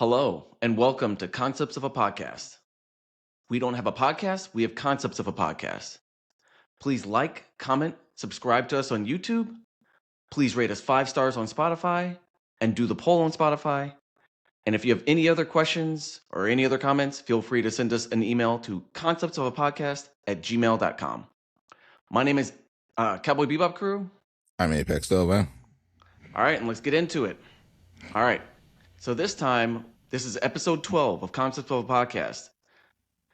Hello, and welcome to Concepts of a Podcast. We don't have a podcast, we have concepts of a podcast. Please like, comment, subscribe to us on YouTube. Please rate us 5 stars on Spotify and do the poll on Spotify. And if you have any other questions or any other comments, feel free to send us an email to conceptsofapodcast@gmail.com. My name is Cowboy Bebop Crew. I'm Apex Dova. All right, and let's get into it. All right. So this is episode 12 of Concepts of a Podcast.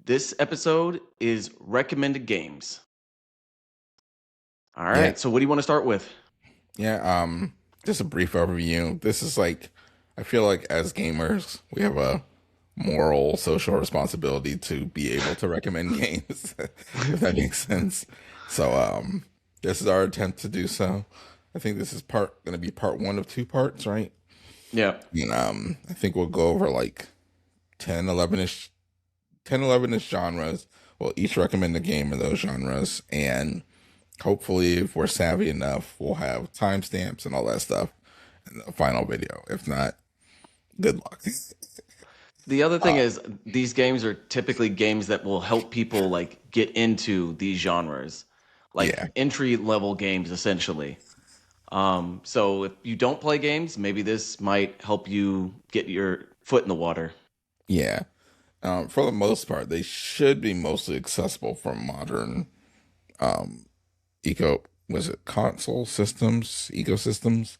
This episode is recommended games. All right. Yeah. So what do you want to start with? Yeah, just a brief overview. This is I feel like as gamers, we have a moral, social responsibility to be able to recommend games, if that makes sense. So, this is our attempt to do so. I think this is going to be part one of 2 parts, right? Yeah. And I think we'll go over 10, 11-ish genres. We'll each recommend a game in those genres, and hopefully, if we're savvy enough, we'll have timestamps and all that stuff in the final video. If not, good luck. The other thing is these games are typically games that will help people get into these genres, entry level games essentially. So if you don't play games, maybe this might help you get your foot in the water. Yeah. For the most part, they should be mostly accessible from modern console systems, ecosystems.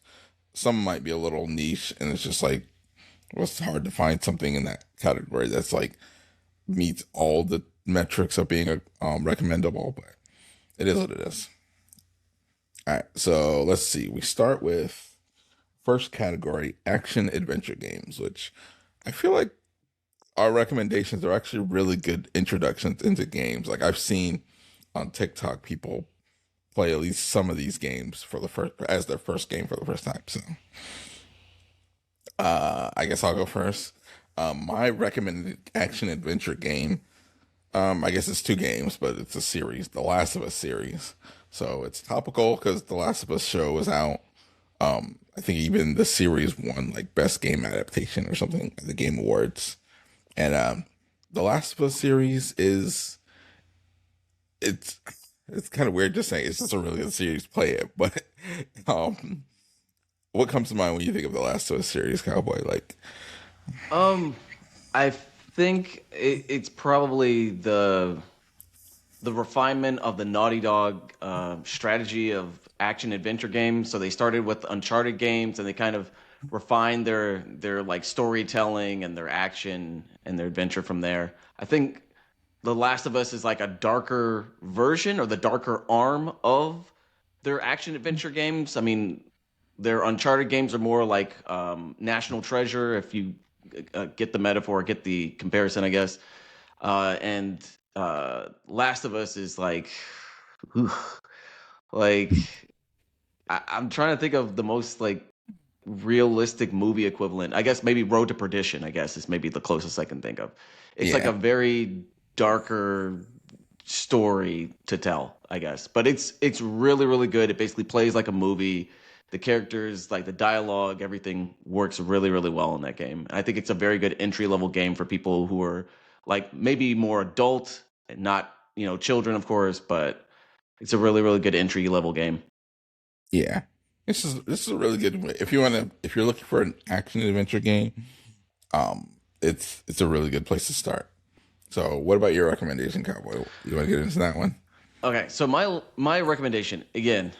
Some might be a little niche, and it's just it's hard to find something in that category that's meets all the metrics of being recommendable, but it is what it is. All right, so let's see. We start with first category, action adventure games, which I feel like our recommendations are actually really good introductions into games. I've seen on TikTok people play at least some of these games as their first game for the first time. So, I guess I'll go first. My recommended action adventure game, I guess it's 2 games, but it's a series, The Last of Us series. So it's topical because The Last of Us show was out. I think even the series won best game adaptation or something at the Game Awards. And The Last of Us series it's kind of weird just saying it's just a really good series. Play it, but what comes to mind when you think of The Last of Us series, Cowboy? I think it's probably the refinement of the Naughty Dog strategy of action adventure games. So they started with Uncharted games, and they kind of refined their storytelling and their action and their adventure from there. I think The Last of Us is a darker version or the darker arm of their action adventure games. I mean, their Uncharted games are more National Treasure, if you get the metaphor, get the comparison, I guess. And Last of Us is I'm trying to think of the most realistic movie equivalent. I guess maybe Road to Perdition, I guess, is maybe the closest I can think of. It's a very darker story to tell, I guess. But it's really, really good. It basically plays like a movie. The characters, the dialogue, everything works really, really well in that game. And I think it's a very good entry level game for people who are maybe more adult and not, children, of course, but it's a really, really good entry level game. Yeah, this is a really good. If you're looking for an action adventure game, it's a really good place to start. So, what about your recommendation, Cowboy? You want to get into that one? Okay, so my recommendation again,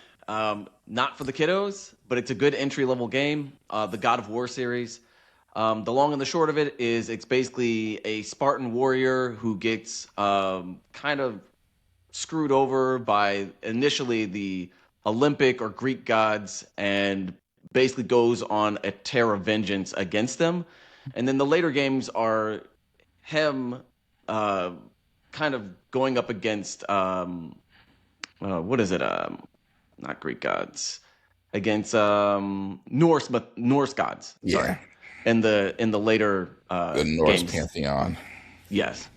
not for the kiddos, but it's a good entry level game. The God of War series. The long and the short of it is it's basically a Spartan warrior who gets kind of screwed over by initially the Olympic or Greek gods and basically goes on a tear of vengeance against them. And then the later games are him kind of going up against what is it? Not Greek gods, against Norse gods. Sorry. Yeah, In the later the Norse games. pantheon. Yes.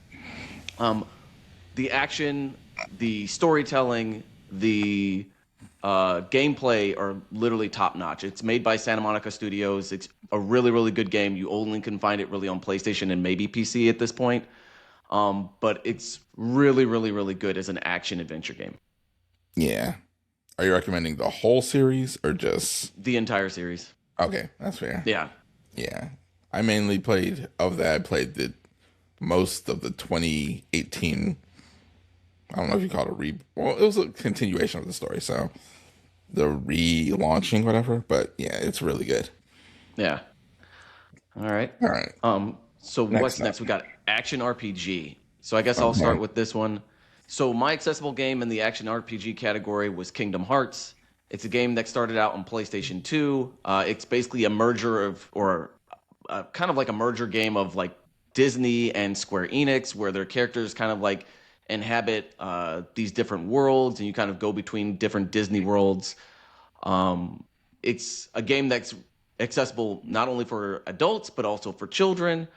The action, the storytelling, the gameplay are literally top notch. It's made by Santa Monica Studios. It's a really, really good game. You only can find it really on PlayStation and maybe PC at this point. But it's really, really, really good as an action adventure game. Yeah. Are you recommending the whole series or just The entire series. okay, that's fair. Yeah. Yeah. I mainly played of that, I played the most of the 2018. I don't know if you call it a well, it was a continuation of the story, so the relaunching, whatever. But yeah, it's really good. Yeah. All right. All right. So what's Next up. next? We got action RPG. So I guess I'll start Okay. with this one. So my accessible game in the action RPG category was Kingdom Hearts. It's a game that started out on PlayStation 2. It's basically a merger of, or kind of like a merger game of like Disney and Square Enix, where their characters kind of like inhabit these different worlds, and you kind of go between different Disney worlds. It's a game that's accessible not only for adults but also for children.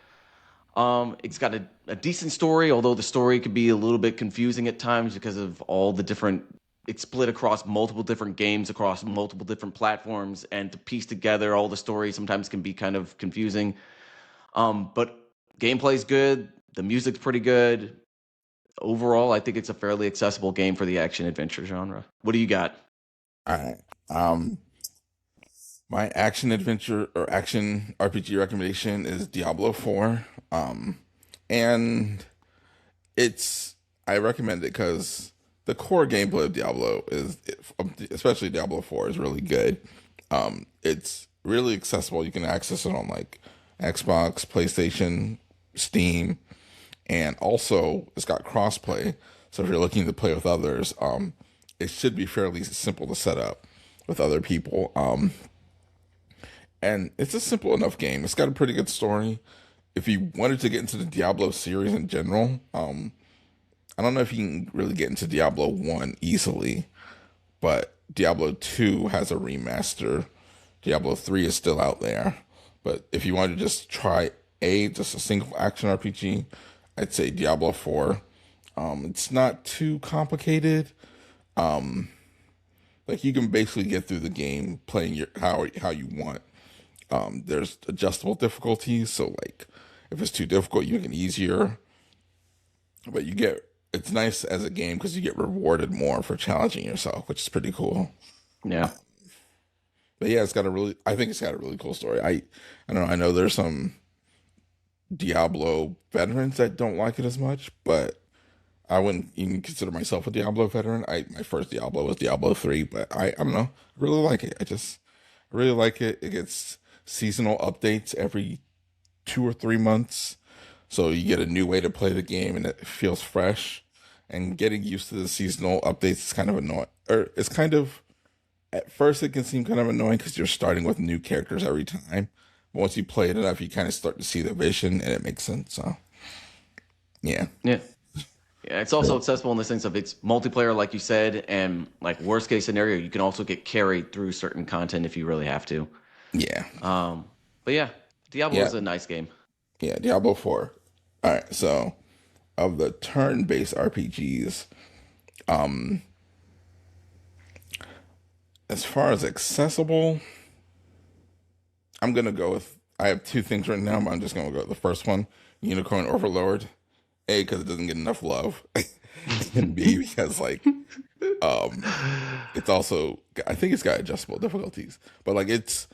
It's got a decent story, although the story could be a little bit confusing at times because of all the different. It's split across multiple different games across multiple different platforms, and to piece together all the stories sometimes can be kind of confusing. But gameplay's good, the music's pretty good. Overall, I think it's a fairly accessible game for the action adventure genre. What do you got? All right. My action adventure or action RPG recommendation is Diablo 4. And it's I recommend it because the core gameplay of Diablo is, especially Diablo 4, is really good. It's really accessible. You can access it on like Xbox, PlayStation, Steam, and also it's got crossplay. So if you're looking to play with others, it should be fairly simple to set up with other people. And it's a simple enough game. It's got a pretty good story. If you wanted to get into the Diablo series in general, I don't know if you can really get into Diablo 1 easily, but Diablo 2 has a remaster. Diablo 3 is still out there. But if you want to just try just a single action RPG, I'd say Diablo 4. It's not too complicated. Like you can basically get through the game playing how you want. There's adjustable difficulties, so like if it's too difficult, you make it easier. But it's nice as a game because you get rewarded more for challenging yourself, which is pretty cool. Yeah. But yeah, I think it's got a really cool story. I don't know. I know there's some Diablo veterans that don't like it as much, but I wouldn't even consider myself a Diablo veteran. My first Diablo was Diablo 3, but I don't know. I really like it. I really like it. It gets seasonal updates every 2 or 3 months. So you get a new way to play the game and it feels fresh. And getting used to the seasonal updates is kind of annoying. Or it's kind of, at first it can seem kind of annoying because you're starting with new characters every time. But once you play it enough, you kind of start to see the vision and it makes sense. So, yeah. Yeah. Yeah, it's also accessible in the sense of it's multiplayer, like you said, and like worst case scenario, you can also get carried through certain content if you really have to. Yeah. But yeah, Diablo Yeah. is a nice game. Yeah. Diablo 4. All right. So, of the turn based RPGs, as far as accessible, I'm gonna go with. I have two things right now, but I'm just gonna go with the first one, Unicorn Overlord. A, because it doesn't get enough love, and B, because like it's also I think it's got adjustable difficulties, but like it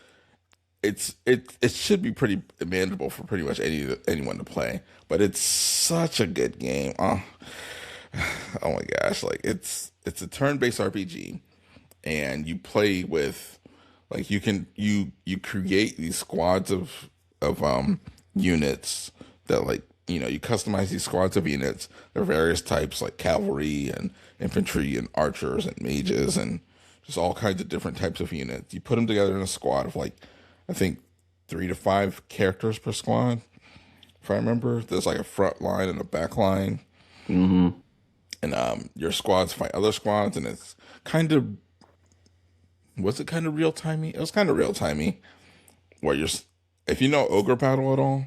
should be pretty manageable for pretty much anyone to play. But it's such a good game. Oh my gosh, like it's a turn based RPG, and you play with like you create these squads of units that like you customize these squads of units. There are various types like cavalry and infantry and archers and mages and just all kinds of different types of units. You put them together in a squad of like I think 3 to 5 characters per squad. If I remember, there's like a front line and a back line, Hmm. and your squads fight other squads, and it's kind of was it kind of real timey? It was kind of real timey where if you know Ogre Battle at all,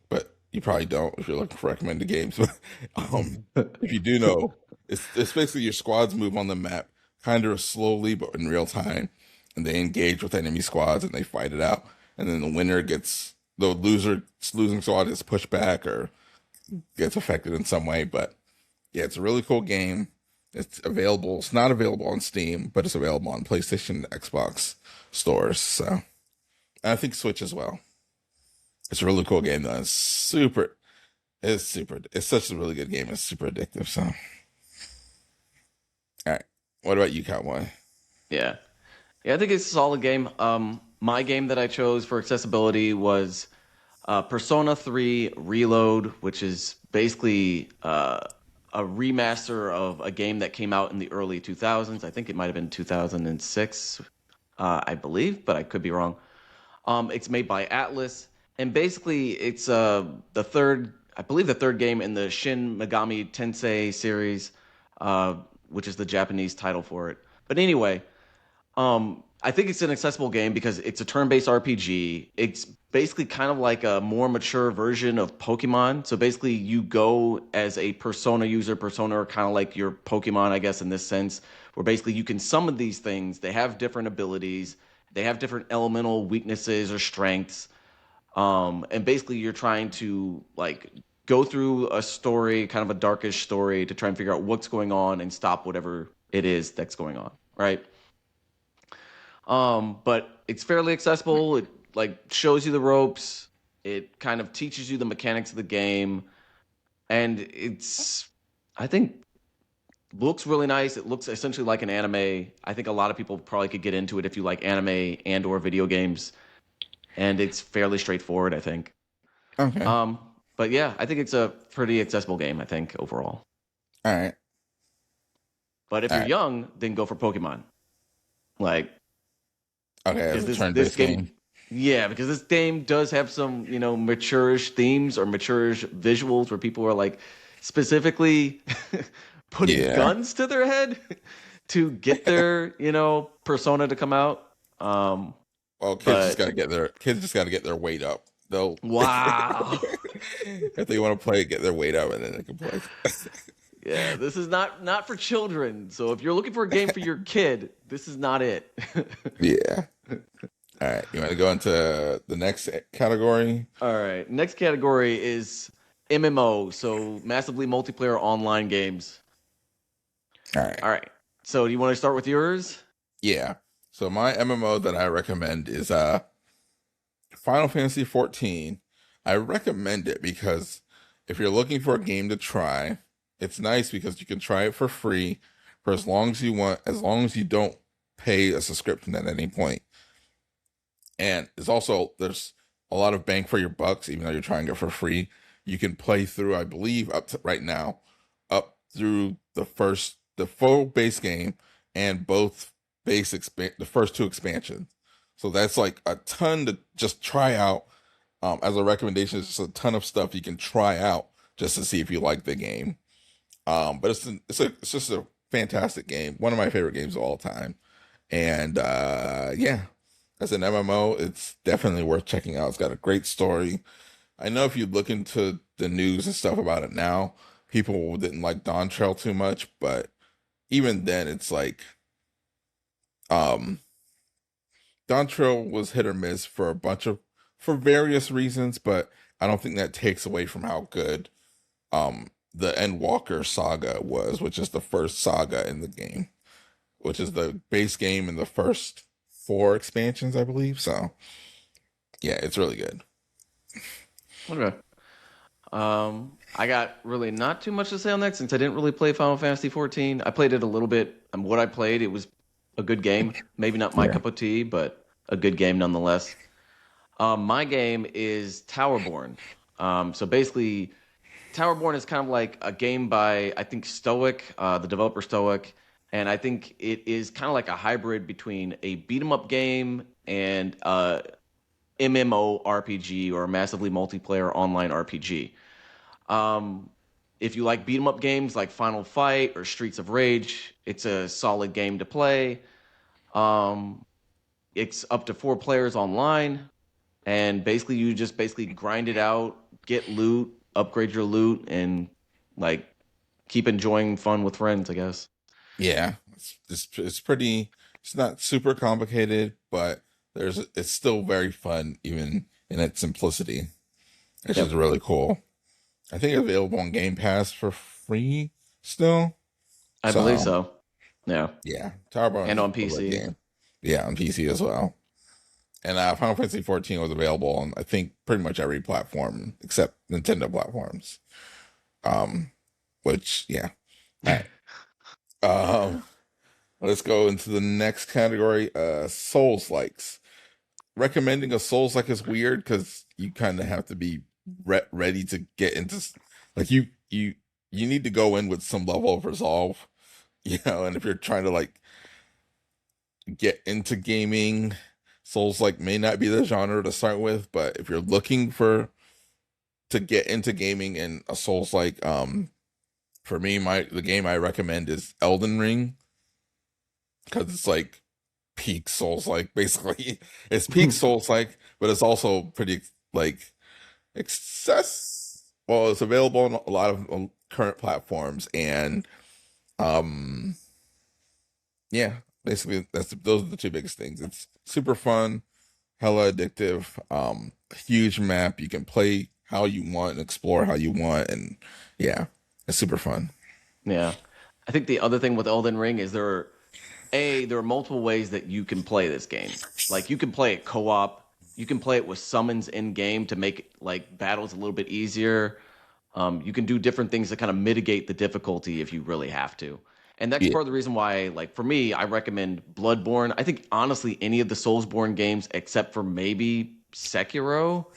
but you probably don't if you're looking for recommended games. But if you do know, it's basically your squads move on the map kind of slowly but in real time, and they engage with enemy squads and they fight it out. and then the loser losing squad gets pushed back or gets affected in some way. But yeah, it's a really cool game. It's available. It's not available on Steam, but it's available on PlayStation, and Xbox stores. So, and I think Switch as well. It's a really cool game though. It's super. It's such a really good game. It's super addictive. So, all right. What about you, Cowboy? Yeah. Yeah, I think it's a solid game. My game that I chose for accessibility was Persona 3 Reload, which is basically a remaster of a game that came out in the early 2000s. I think it might have been 2006, I believe, but I could be wrong. It's made by Atlas, and basically it's the third, I believe, the third game in the Shin Megami Tensei series, uh, which is the Japanese title for it. But anyway, I think it's an accessible game because it's a turn-based RPG. It's basically kind of like a more mature version of Pokemon. So basically, you go as a Persona user. Persona are kind of like your Pokemon, I guess, in this sense, where basically you can summon these things. They have different abilities. They have different elemental weaknesses or strengths. And basically, you're trying to like go through a story, kind of a darkish story, to try and figure out what's going on and stop whatever it is that's going on, right? But it's fairly accessible. It like shows you the ropes. It kind of teaches you the mechanics of the game, and I think, looks really nice. It looks essentially like an anime. I think a lot of people probably could get into it if you like anime and or video games, and it's fairly straightforward, I think. Okay. Um, but yeah, I think it's a pretty accessible game, I think, overall. All right. But if All you're right. young, then go for Pokemon. Like, Okay. As because a this turn-based game, game. yeah, because this game does have some, mature-ish themes or mature-ish visuals where people are like specifically putting Yeah. guns to their head to get their, persona to come out. Um, Well, but kids just got to get their weight up. They'll wow. if they want to play, get their weight up, and then they can play. Yeah, this is not for children. So if you're looking for a game for your kid, this is not it. Yeah. All right. You want to go into the next category? All right. Next category is MMO, so massively multiplayer online games. All right. All right. So do you want to start with yours? Yeah. So my MMO that I recommend is Final Fantasy 14. I recommend it because if you're looking for a game to try, it's nice because you can try it for free for as long as you want, as long as you don't pay a subscription at any point. And there's a lot of bang for your bucks, even though you're trying it for free. You can play through, I believe, up to right now, up through the full base game and the first two expansions. So that's like a ton to just try out. As a recommendation, it's just a ton of stuff you can try out just to see if you like the game. But it's just a fantastic game, one of my favorite games of all time. And yeah, as an MMO, it's definitely worth checking out. It's got a great story. I know if you look into the news and stuff about it now, people didn't like Dawn Trail too much, but even then, it's like um, Dawn Trail was hit or miss for various reasons, but I don't think that takes away from how good the Endwalker saga was, which is the first saga in the game, which is the base game and the first four expansions, I believe. So yeah, it's really good. Okay. I got really not too much to say on that since I didn't really play Final Fantasy 14. I played it a little bit, and what I played, it was a good game. Maybe not my Yeah. cup of tea, but a good game nonetheless. My game is Towerborn. So basically, Towerborn is kind of like a game by, I think, Stoic, the developer Stoic, and I think it is kind of like a hybrid between a beat 'em up game and MMORPG or a massively multiplayer online RPG. Um, if you like beat 'em up games like Final Fight or Streets of Rage, it's a solid game to play. Um, it's up to 4 players online, and basically you just basically grind it out, get loot, upgrade your loot, and like keep enjoying fun with friends, I guess. Yeah, it's pretty. It's not super complicated, but it's still very fun even in its simplicity. It's just Yep, really cool. I think it's available on Game Pass for free still. I believe So so. Yeah, yeah, Tower and Born's on a great PC. game. Yeah, on PC as well. And Final Fantasy 14 was available on I think pretty much every platform except Nintendo platforms. Um, which yeah. All right. Um, let's go into the next category. Souls likes. Recommending a Souls like is weird because you kind of have to be ready to get into like you need to go in with some level of resolve, and if you're trying to like get into gaming, Souls like may not be the genre to start with, but if you're looking for to get into gaming and a Souls like, for me, the game I recommend is Elden Ring because it's like peak Souls like basically. It's peak Souls like, but it's also pretty like well, it's available on a lot of current platforms, and um yeah, basically those are the two biggest things. It's super fun, hella addictive, huge map. You can play how you want and explore how you want, and yeah, it's super fun. Yeah. I think the other thing with Elden Ring is there are multiple ways that you can play this game. Like you can play it co-op, you can play it with summons in game to make like battles a little bit easier. You can do different things to kind of mitigate the difficulty if you really have to. And that's Yeah, part of the reason why, like for me, I recommend Bloodborne. I think honestly, any of the Soulsborne games except for maybe Sekiro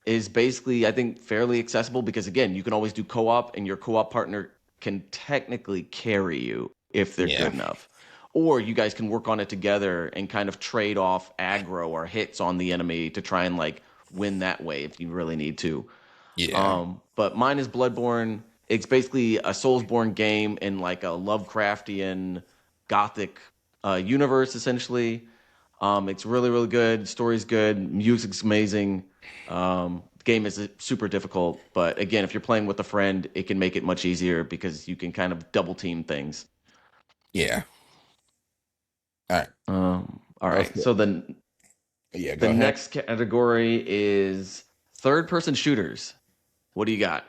is basically, I think, fairly accessible because again, you can always do co-op and your co-op partner can technically carry you if they're yeah, good enough. Or you guys can work on it together and kind of trade off aggro or hits on the enemy to try and like win that way if you really need to. yeah, But mine is Bloodborne. It's basically a Soulsborne game in like a Lovecraftian gothic universe, essentially. It's really, really good. Story's good. Music's amazing. The game is super difficult, but again, if you're playing with a friend, it can make it much easier because you can kind of double team things. yeah. All right, All let's right. go. So then Yeah, the go ahead. next category is third person shooters. What do you got?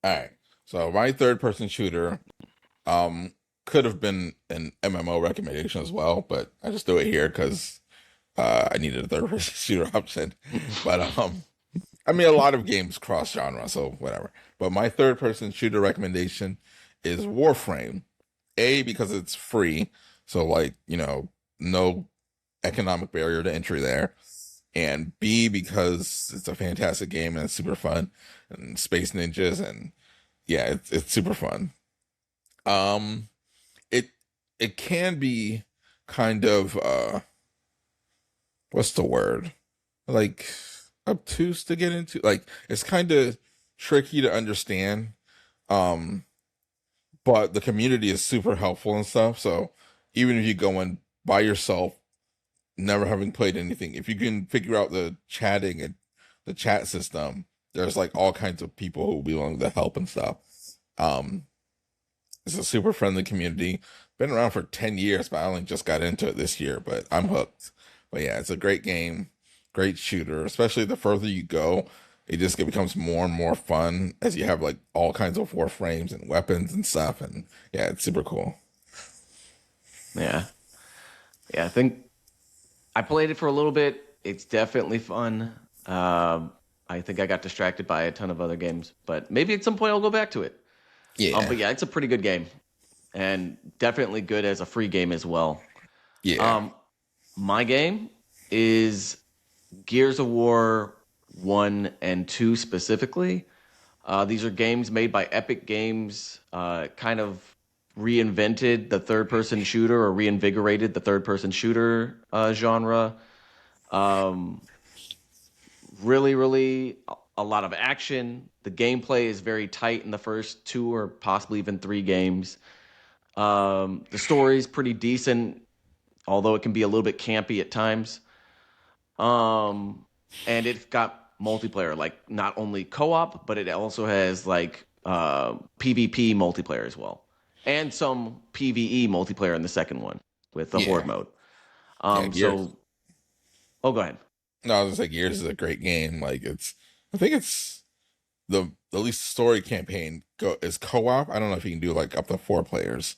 All right. So my third person shooter um could have been an MMO recommendation as well, but I just threw it here because I needed a third person shooter option. But I mean, a lot of games cross genre, so whatever. But my third person shooter recommendation is Warframe. A, because it's free, so like, no economic barrier to entry there. And B, because it's a fantastic game and it's super fun and space ninjas and yeah, it's super fun. Um it it can be kind of what's the word? Like obtuse to get into. Like it's kind of tricky to understand. Um, but the community is super helpful and stuff. So even if you go in by yourself, never having played anything, if you can figure out the chatting and the chat system, there's like all kinds of people who will be willing to help and stuff. Um, it's a super friendly community. Been around for 10 years, but I only just got into it this year, but I'm hooked. But yeah, it's a great game, great shooter, especially the further you go, it becomes more and more fun as you have like all kinds of warframes and weapons and stuff. And yeah, it's super cool. Yeah. Yeah. I think I played it for a little bit. It's definitely fun. I think I got distracted by a ton of other games, but maybe at some point I'll go back to it. Yeah, But yeah, it's a pretty good game and definitely good as a free game as well. yeah, Um, my game is Gears of War 1 and 2 specifically. These are games made by Epic Games, kind of reinvented the third person shooter or reinvigorated the third person shooter genre. Um, really, really a lot of action. The gameplay is very tight in the first two or possibly even three games. The story is pretty decent, although it can be a little bit campy at times. Um, and it's got multiplayer, like not only co-op, but it also has like PvP multiplayer as well, and some PvE multiplayer in the second one with the yeah, horde mode. yeah. So Oh, go ahead. No, I was just like Gears is a great game. Like I think it's the at least story campaign is co-op. I don't know if you can do like up to 4 players,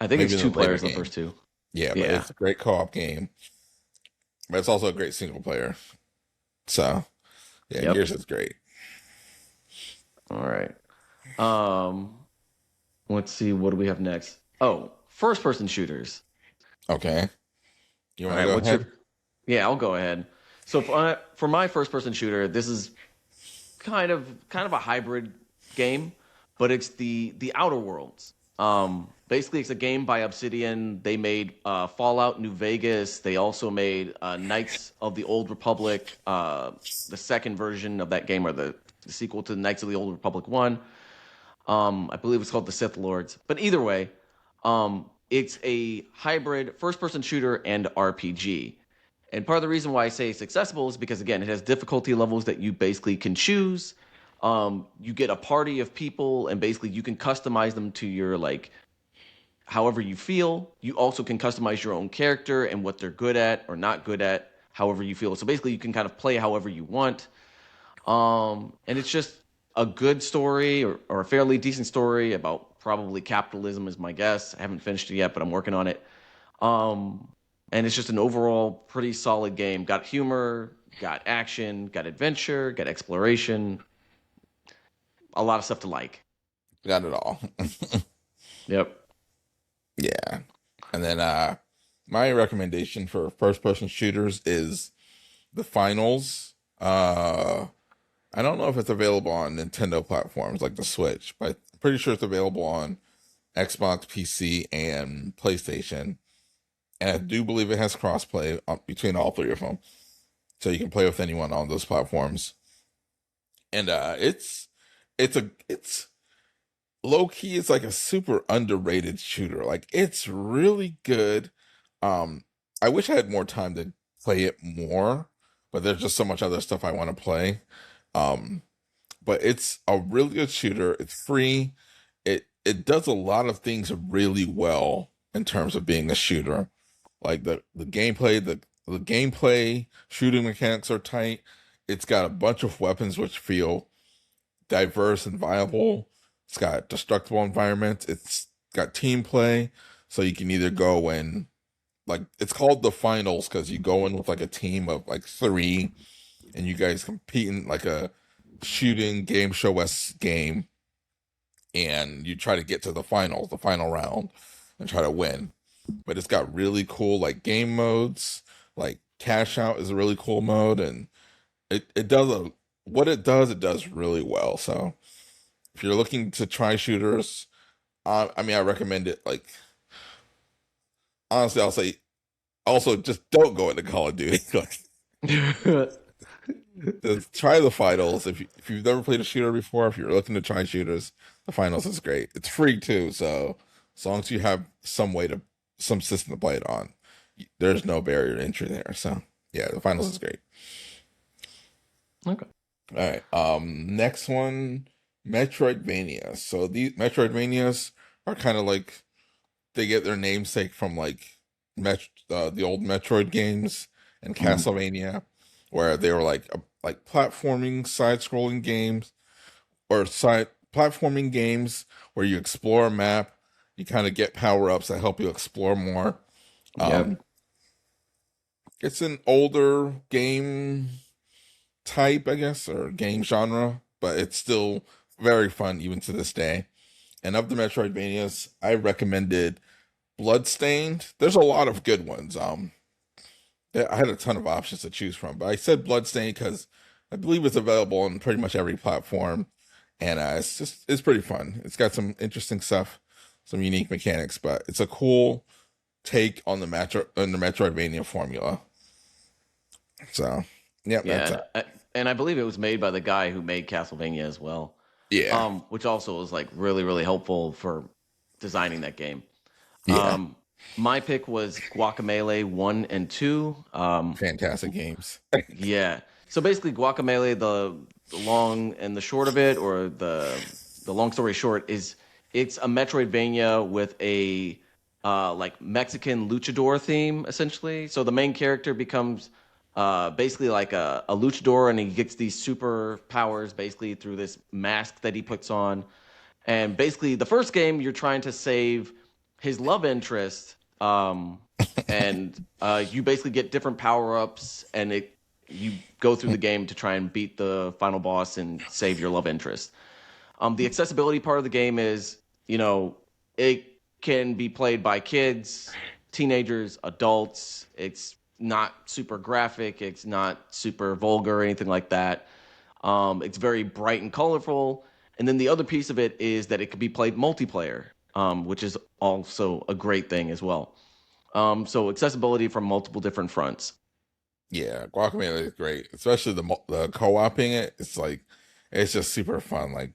I think maybe it's in the two later players in the first game. two. Yeah, but Yeah. it's a great co-op game. But it's also a great single player. So yeah, Yep. Gears is great. All right. Um, let's see. What do we have next? Oh, first person shooters. Okay, you All want to right. go What's your? ahead? Yeah, I'll go ahead. So for my first person shooter, this is kind of a hybrid game, but it's the Outer Worlds. Basically, it's a game by Obsidian. They made Fallout New Vegas. They also made Knights of the Old Republic, the second version of that game, or the sequel to Knights of the Old Republic one. I believe it's called the Sith Lords. But either way, it's a hybrid first-person shooter and RPG. And part of the reason why I say it's accessible is because again, it has difficulty levels that you basically can choose. You get a party of people, and basically you can customize them to your like however you feel. You also can customize your own character and what they're good at or not good at, however you feel. So basically, you can kind of play however you want. And it's just a good story or a fairly decent story about probably capitalism is my guess. I haven't finished it yet, but I'm working on it. Um, and it's just an overall pretty solid game. Got humor, got action, got adventure, got exploration, a lot of stuff to like. Got it all. Yep. Yeah, and then my recommendation for first person shooters is the finals. I don't know if it's available on Nintendo platforms like the Switch, but I'm pretty sure it's available on Xbox, PC, and PlayStation. And I do believe it has crossplay between all three of them, so you can play with anyone on those platforms. And it's low key. It's like a super underrated shooter. Like it's really good. Um, I wish I had more time to play it more, but there's just so much other stuff I want to play. Um, but it's a really good shooter. It's free. It does a lot of things really well in terms of being a shooter. Like the gameplay shooting mechanics are tight. It's got a bunch of weapons which feel diverse and viable. It's got destructible environments. It's got team play, so you can either go and like it's called the finals because you go in with like a team of like three, and you guys compete in like a shooting game show s game, and you try to get to the finals, the final round, and try to win. But it's got really cool like game modes. Like cash out is a really cool mode, and it does a what it does really well. So if you're looking to try shooters, I mean, I recommend it. Like honestly, I'll say also just don't go into Call of Duty. Like just try the finals. If you've never played a shooter before, if you're looking to try shooters, the finals is great. It's free too, so as long as you have some system to play it on, there's no barrier to entry there. So yeah, the finals is great. Okay. All right. Next one, Metroidvania. So these Metroidvanias are kind of like they get their namesake from like the old Metroid games and Mhm. Castlevania, where they were like platforming, side-scrolling games or side platforming games where you explore a map, you kind of get power-ups that help you explore more. Um, Yep. it's an older game type, I guess, or game genre, but it's still very fun even to this day. And of the Metroidvanias, I recommended Bloodstained. There's a lot of good ones. I had a ton of options to choose from, but I said Bloodstained because I believe it's available on pretty much every platform, and it's pretty fun. It's got some interesting stuff, some unique mechanics, but it's a cool take on the Metroidvania formula. So, yeah, Yeah, that's and I believe it was made by the guy who made Castlevania as well, yeah, which also was like really really helpful for designing that game. yeah, Um, my pick was Guacamelee 1 and 2. fantastic games. Yeah. So basically, Guacamelee, the long and the short of it, or the long story short, is it's a Metroidvania with a like Mexican luchador theme, essentially. So the main character becomes basically like a luchador, and he gets these superpowers basically through this mask that he puts on. And basically, the first game, you're trying to save his love interest, and you basically get different power ups, and you go through the game to try and beat the final boss and save your love interest. The accessibility part of the game is, you know, it can be played by kids, teenagers, adults. It's not super graphic. It's not super vulgar or anything like that. It's very bright and colorful. And then the other piece of it is that it could be played multiplayer, which is also a great thing as well. So accessibility from multiple different fronts. Yeah, Guacamelee is great, especially the co-oping it. It's like it's just super fun. Like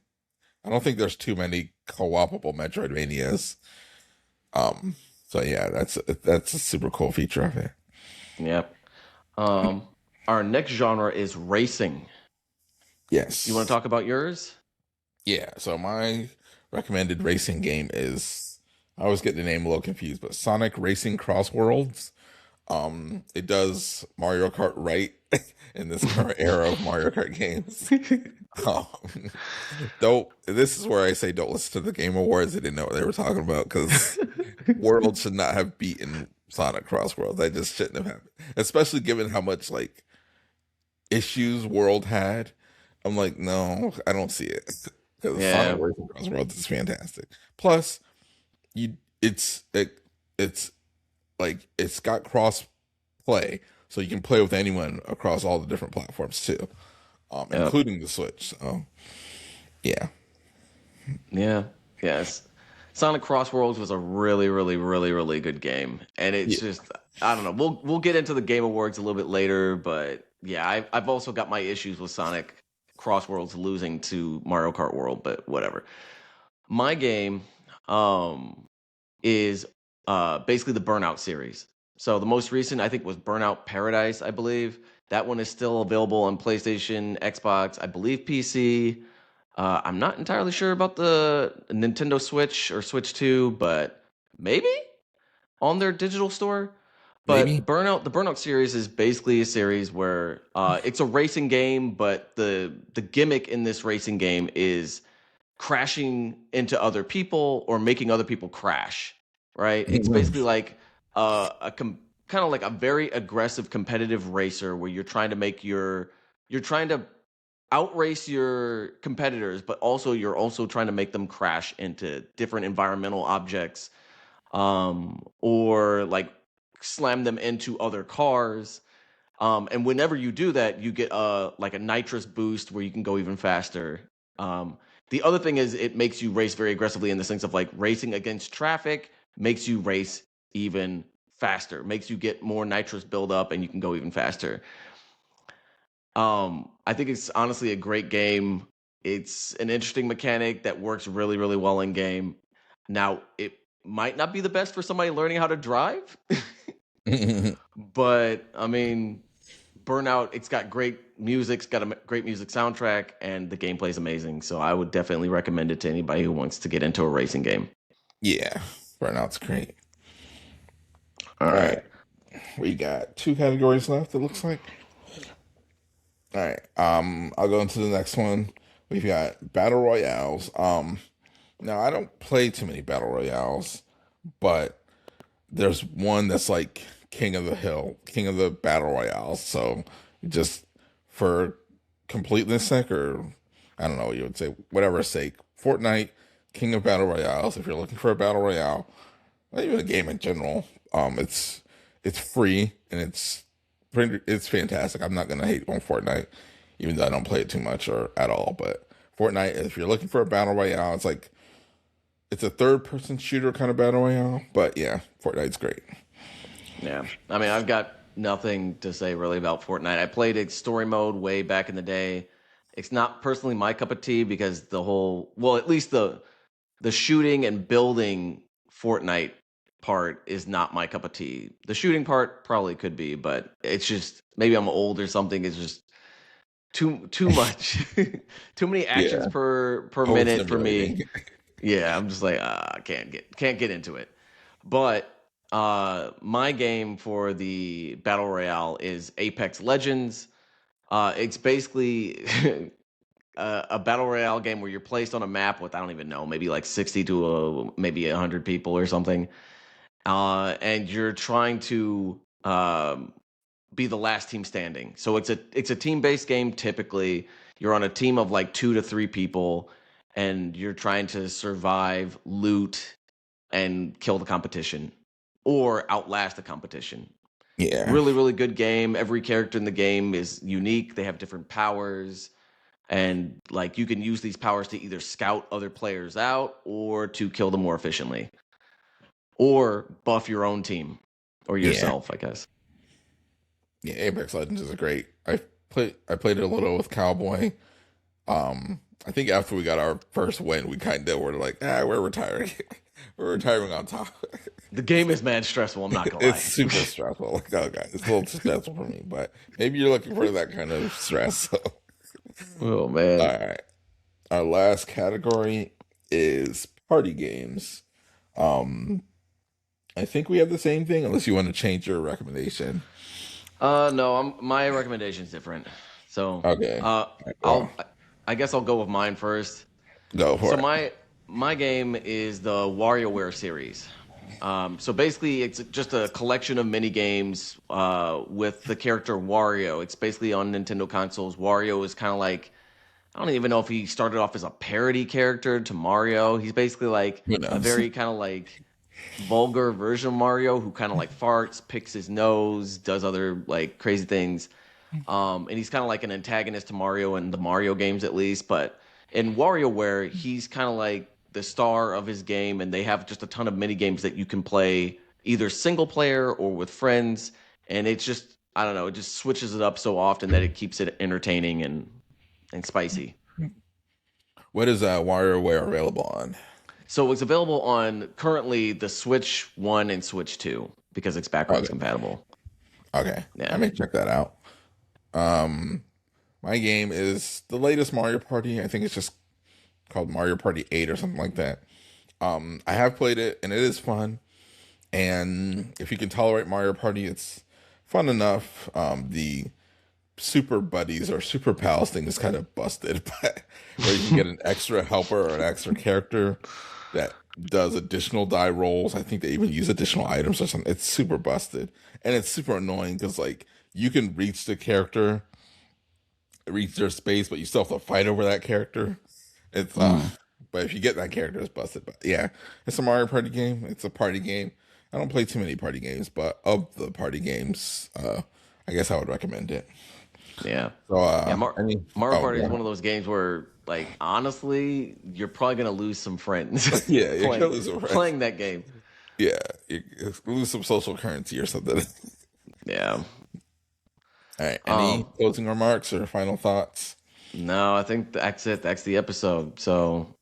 I don't think there's too many co-opable Metroidvanias. Um, so yeah, that's a super cool feature of it. Yep. Um, our next genre is racing. You want to Yes, talk about yours? yeah. So my recommended racing game is I always get the name a little confused, but Sonic Racing Cross Worlds. It does Mario Kart right in this current era of Mario Kart games. Um, don't. This is where I say don't listen to the Game Awards. They didn't know what they were talking about because World should not have beaten Sonic Cross Worlds. That just shouldn't have happened, especially given how much like issues World had. I'm like, no, I don't see it because Sonic Yeah, Racing Cross Worlds is fantastic. Plus, you, it's like it's got cross play, so you can play with anyone across all the different platforms too, yep, including the Switch. So yeah, yeah, yes. Sonic Crossworlds was a really, really, really, really good game, and it's yeah, just I don't know. We'll get into the Game Awards a little bit later, but yeah, I've also got my issues with Sonic Crossworlds losing to Mario Kart World, but whatever. My game, um, is basically the Burnout series. So the most recent, I think, was Burnout Paradise, I believe. That one is still available on PlayStation, Xbox, I believe PC. I'm not entirely sure about the Nintendo Switch or Switch 2, but maybe on their digital store. But maybe. the Burnout series is basically a series where it's a racing game, but the gimmick in this racing game is crashing into other people or making other people crash, right? It's basically like kind of like a very aggressive competitive racer where you're trying to outrace your competitors, but also you're also trying to make them crash into different environmental objects, or like slam them into other cars. And whenever you do that, you get like a nitrous boost where you can go even faster. The other thing is it makes you race very aggressively in the sense of like racing against traffic makes you race even faster, makes you get more nitrous buildup, and you can go even faster. I think it's honestly a great game. It's an interesting mechanic that works really, really well in game. Now, it might not be the best for somebody learning how to drive, but I mean, Burnout, it's got great music, it's got a great music soundtrack, and the gameplay is amazing. So I would definitely recommend it to anybody who wants to get into a racing game. Yeah, Burnout's great. All All right. right, we got two categories left. It looks like. All right, I'll go into the next one. We've got battle royales. Now I don't play too many battle royales, but there's one that's like king of the hill, king of the battle royale. So just for completeness sake, or I don't know what you would say, whatever sake, Fortnite, king of battle royales. If you're looking for a battle royale, not even a game in general, it's free and it's fantastic. I'm not gonna hate on Fortnite, even though I don't play it too much or at all. But Fortnite, if you're looking for a battle royale, it's a third person shooter kind of battle royale. But yeah, Fortnite's great. Yeah. I mean, I've got nothing to say really about Fortnite. I played it story mode way back in the day. It's not personally my cup of tea because well, at least the shooting and building Fortnite part is not my cup of tea. The shooting part probably could be, but it's just maybe I'm old or something. It's just too much, too many actions Yeah, per minute for overstimulating. me. Yeah, I'm just like I can't get into it. But My game for the battle royale is Apex Legends. It's basically a battle royale game where you're placed on a map with I don't even know, maybe like 60 to maybe 100 people or something, and you're trying to be the last team standing. So it's a team based game. Typically, you're on a team of like 2 to 3 people, and you're trying to survive, loot, and kill the competition, or outlast the competition. Yeah. Really, really good game. Every character in the game is unique. They have different powers, and like you can use these powers to either scout other players out or to kill them more efficiently, or buff your own team or Yeah. yourself, I guess. Yeah. Apex Legends is a great. I played it a little with Cowboy. I think after we got our first win, we kind of were like, we're retiring. We're retiring on top. The game is mad stressful. I'm not gonna It's lie. super stressful. Like, oh god, it's a little too stressful for me. But maybe you're looking for that kind of stress. So, Oh all man. right. Our last category is party games. Um, I think we have the same thing, unless you want to change your recommendation. No, my recommendation's different. So, Okay. uh, Well, I guess I'll go with mine first. go So for it. my game is the WarioWare series. So basically, it's just a collection of mini games with the character Wario. It's basically on Nintendo consoles. Wario is kind of like I don't even know if he started off as a parody character to Mario. He's basically like Who a knows? very kind of like vulgar version of Mario who kind of like farts, picks his nose, does other like crazy things. And he's kind of like an antagonist to Mario in the Mario games at least. But in WarioWare, he's kind of like the star of his game, and they have just a ton of mini games that you can play either single player or with friends. And it's just I don't know, it just switches it up so often that it keeps it entertaining and spicy. What is WarioWare available on? So it's available on currently the Switch 1 and Switch 2 because it's backwards Okay. compatible. Okay. I Yeah. may check that out. Um, my game is the latest Mario Party. I think it's just called Mario Party 8 or something like that. I have played it and it is fun. And if you can tolerate Mario Party, it's fun enough. The super buddies or super pals thing is kind of busted, but where you can get an extra helper or an extra character that does additional die rolls. I think they even use additional items or something. It's super busted. And it's super annoying because like you can reach the character, reach their space, but you still have to fight over that character. It's Mm. but if you get that character, it's busted. But yeah, it's a Mario Party game. It's a party game. I don't play too many party games, but of the party games, I guess I would recommend it. Yeah. So Yeah, Mario oh Party is yeah, one of those games where, like, honestly, you're probably gonna lose some friends yeah, you're playing killing some friends. playing that game. Yeah, you lose some social currency or something. Yeah. All right, any Um. closing remarks or final thoughts? No, I think that's it. That's the episode. All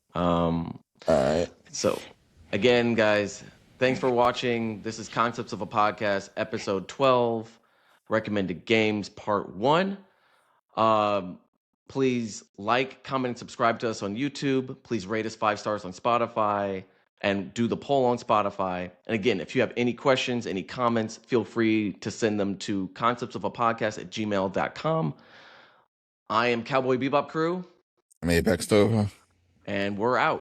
right, So again, guys, thanks for watching. This is Concepts of a Podcast, episode 12, recommended games, part one. Um, please like, comment, and subscribe to us on YouTube. Please rate us 5 stars on Spotify and do the poll on Spotify. And again, if you have any questions, any comments, feel free to send them to conceptsofapodcast@gmail.com. I am Cowboy Bebop Crew, I'm Apex Tova. and we're out.